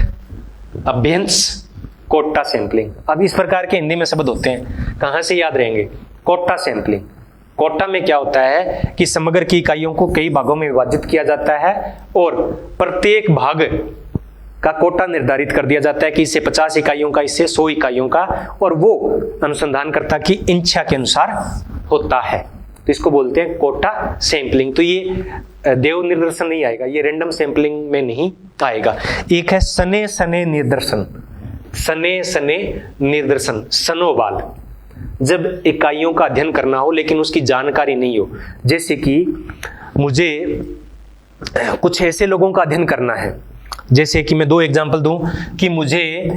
अभ्यंश कोटा सैंपलिंग। अब इस प्रकार के हिंदी में शब्द होते हैं, कहां से याद रहेंगे, कोटा सैंपलिंग। कोटा में क्या होता है कि समग्र की इकाइयों को कई भागों में विभाजित किया जाता है और प्रत्येक भाग का कोटा निर्धारित कर दिया जाता है कि इससे 50 इकाइयों का, इससे 100 इकाइयों का, और वो अनुसंधानकर्ता की इच्छा के अनुसार होता है, तो इसको बोलते हैं कोटा सैंपलिंग। तो ये देव निर्दर्शन नहीं आएगा, ये रैंडम सैंपलिंग में नहीं आएगा। एक है सने सने निर्दर्शन। सने सने निर्दर्शन, सनोवाल, जब इकाइयों का अध्ययन करना हो लेकिन उसकी जानकारी नहीं हो, जैसे कि मुझे कुछ ऐसे लोगों का अध्ययन करना है, जैसे कि मैं 2 एग्जांपल दूं कि मुझे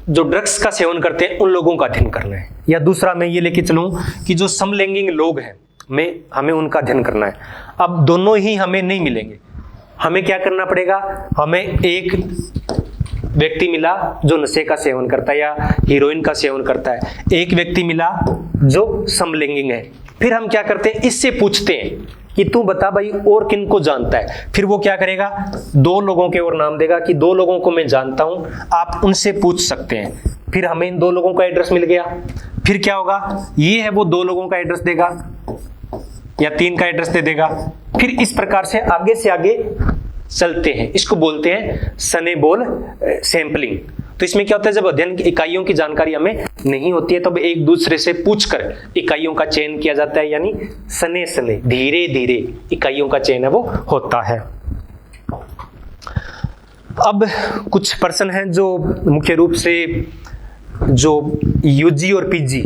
जो ड्रग्स का सेवन करते हैं उन लोगों का अध्ययन करना है, या दूसरा मैं ये लेके चलूं कि जो समलैंगिक लोग हैं हमें उनका अध्ययन करना है। अब दोनों ही हमें नहीं मिलेंगे, हमें क्या करना पड़ेगा, हमें एक व्यक्ति मिला जो नशे का सेवन करता है या हीरोइन का सेवन करता है, एक व्यक्ति मिला जो समलैंगिक है, फिर हम क्या करते हैं, इससे पूछते हैं कि तू बता भाई और किन को जानता है। फिर वो क्या करेगा, 2 लोगों के और नाम देगा कि 2 लोगों को मैं जानता हूं, आप उनसे पूछ सकते हैं। फिर हमें इन 2 लोगों का एड्रेस मिल गया, फिर क्या होगा, ये है वो 2 लोगों का एड्रेस देगा या 3 का एड्रेस दे देगा। फिर इस प्रकार से आगे चलते हैं, इसको बोलते हैं सनेबोल सैंपलिंग। तो इसमें क्या होता है, जब अध्ययन की इकाइयों की जानकारी हमें नहीं होती है तब एक दूसरे से पूछकर इकाइयों का चयन किया जाता है, यानी सने सने धीरे धीरे इकाइयों का चयन है वो होता है। अब कुछ प्रश्न हैं जो मुख्य रूप से जो यूजी और पीजी,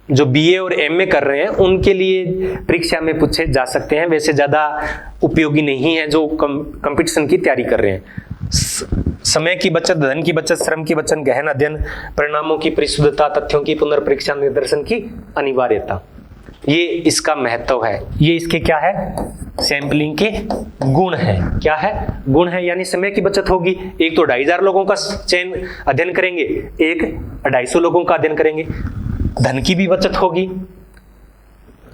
जो बीए और एमए कर रहे हैं उनके लिए परीक्षा में पूछे जा सकते हैं, वैसे ज्यादा उपयोगी नहीं है जो कंपटीशन की तैयारी कर रहे हैं। समय की बचत, धन की बचत, श्रम की बचत, गहन अध्ययन, परिणामों की परिशुद्धता, तथ्यों की पुनर्परीक्षा, निर्दर्शन की अनिवार्यता, ये इसका महत्व है। ये इसके क्या है, सैंपलिंग के गुण है। क्या है, गुण है, यानी समय की बचत होगी। एक तो 2500 लोगों का चयन अध्ययन करेंगे, एक 250 लोगों का अध्ययन करेंगे। धन की भी बचत होगी,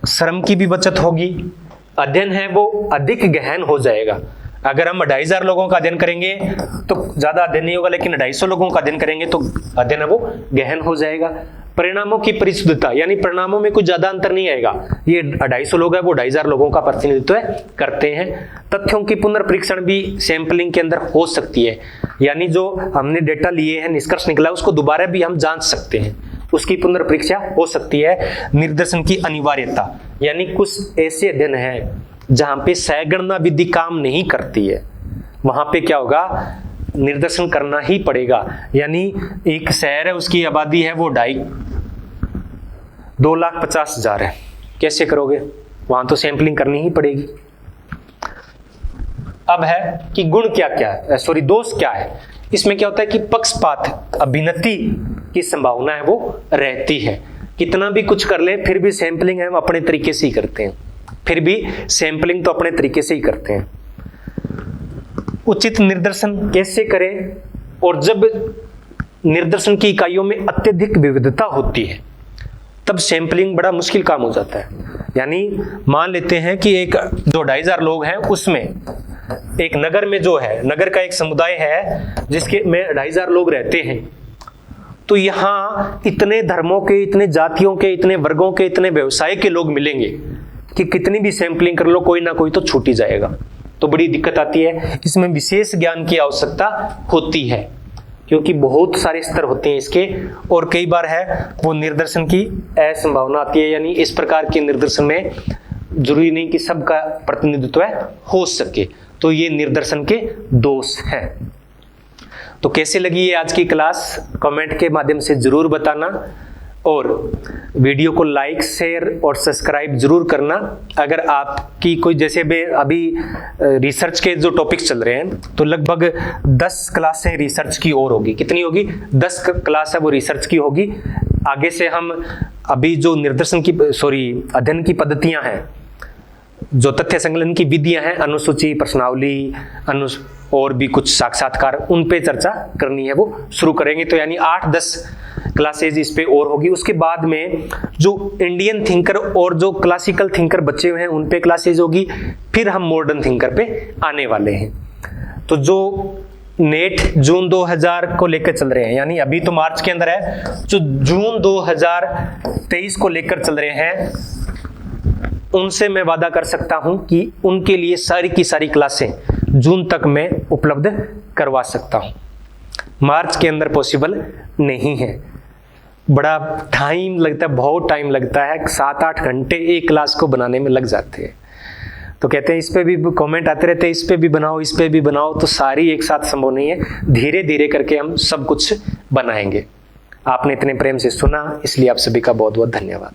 श्रम की भी बचत होगी, अध्ययन है वो अधिक गहन हो जाएगा। अगर हम 2500 लोगों का अध्ययन करेंगे तो ज्यादा अध्ययन नहीं होगा, लेकिन 250 लोगों का अध्ययन करेंगे तो अध्ययन है वो गहन हो जाएगा। परिणामों की परिशुद्धता, यानी परिणामों में कुछ ज्यादा अंतर नहीं आएगा। ये 250 लोग है वो 2500 लोगों का प्रतिनिधित्व करते हैं। तथ्यों की पुनर्परीक्षण भी सैंपलिंग के अंदर हो सकती है, यानी जो हमने डेटा लिए हैं, निष्कर्ष निकला, उसको दोबारा भी हम जांच सकते हैं, उसकी पुनर्परीक्षा हो सकती है। निर्देशन की अनिवार्यता, यानी कुछ ऐसे अध्ययन है जहां पे सहगणना विधि काम नहीं करती है, वहां पे क्या होगा, निर्देशन करना ही पड़ेगा। यानी एक शहर है, उसकी आबादी है वो 2,50,000 है, कैसे करोगे, वहां तो सैंपलिंग करनी ही पड़ेगी। अब है कि गुण क्या क्या है, सॉरी दोष क्या है। इसमें क्या होता है कि पक्षपात, अभिनति की संभावना है वो रहती है। कितना भी कुछ कर ले फिर भी सैंपलिंग है हम अपने तरीके से ही करते हैं, फिर भी सैंपलिंग तो अपने तरीके से ही करते हैं। उचित निर्देशन कैसे करें, और जब निर्देशन की इकाइयों में अत्यधिक विविधता होती है तब सैंपलिंग बड़ा मुश्किल काम हो जाता है। यानी मान लेते हैं कि एक जो 2500 लोग हैं उसमें एक नगर में जो है, नगर का एक समुदाय है जिसके में 2500 लोग रहते हैं, तो यहाँ इतने धर्मों के, इतने जातियों के, इतने वर्गों के, इतने व्यवसाय के लोग मिलेंगे कि कितनी भी सैंपलिंग कर लो कोई ना कोई तो छूट ही जाएगा, तो बड़ी दिक्कत आती है। इसमें विशेष ज्ञान की आवश्यकता होती है क्योंकि बहुत सारे स्तर होते हैं इसके, और कई बार है वो निर्देशन की असंभावना आती है। यानी इस प्रकार के निर्देशन में जरूरी नहीं कि सबका प्रतिनिधित्व हो सके, तो ये निर्देशन के दोष हैं। तो कैसे लगी ये आज की क्लास, कमेंट के माध्यम से जरूर बताना, और वीडियो को लाइक, शेयर और सब्सक्राइब जरूर करना। अगर आपकी कोई, जैसे अभी रिसर्च के जो टॉपिक्स चल रहे हैं तो लगभग 10 क्लासें रिसर्च की और होगी। कितनी होगी, 10 क्लास है वो रिसर्च की होगी। आगे से हम अभी जो निर्देशन की, अध्ययन की पद्धतियां हैं, जो तथ्य संकलन की विधियां हैं, अनुसूची, प्रश्नावली और भी कुछ साक्षात्कार उन पे चर्चा करनी है वो शुरू करेंगे। तो यानी 8-10 क्लासेज इस पे और होगी। उसके बाद में जो इंडियन थिंकर और जो क्लासिकल थिंकर बचे हुए हैं उन पे क्लासेज होगी। फिर हम मॉडर्न थिंकर पे आने वाले हैं। तो जो नेट जून 2000 को लेकर चल रहे हैं, यानी अभी तो मार्च के अंदर है, जो जून 2023 को लेकर चल रहे हैं, उनसे मैं वादा कर सकता हूं कि उनके लिए सारी की सारी क्लासें जून तक मैं उपलब्ध करवा सकता हूं। मार्च के अंदर पॉसिबल नहीं है, बड़ा टाइम लगता है, बहुत टाइम लगता है, 7-8 घंटे एक क्लास को बनाने में लग जाते हैं। तो कहते हैं इस पे भी कमेंट आते रहते हैं, इस पे भी बनाओ, इस पे भी बनाओ, तो सारी एक साथ संभव नहीं है, धीरे धीरे करके हम सब कुछ बनाएंगे। आपने इतने प्रेम से सुना, इसलिए आप सभी का बहुत बहुत धन्यवाद।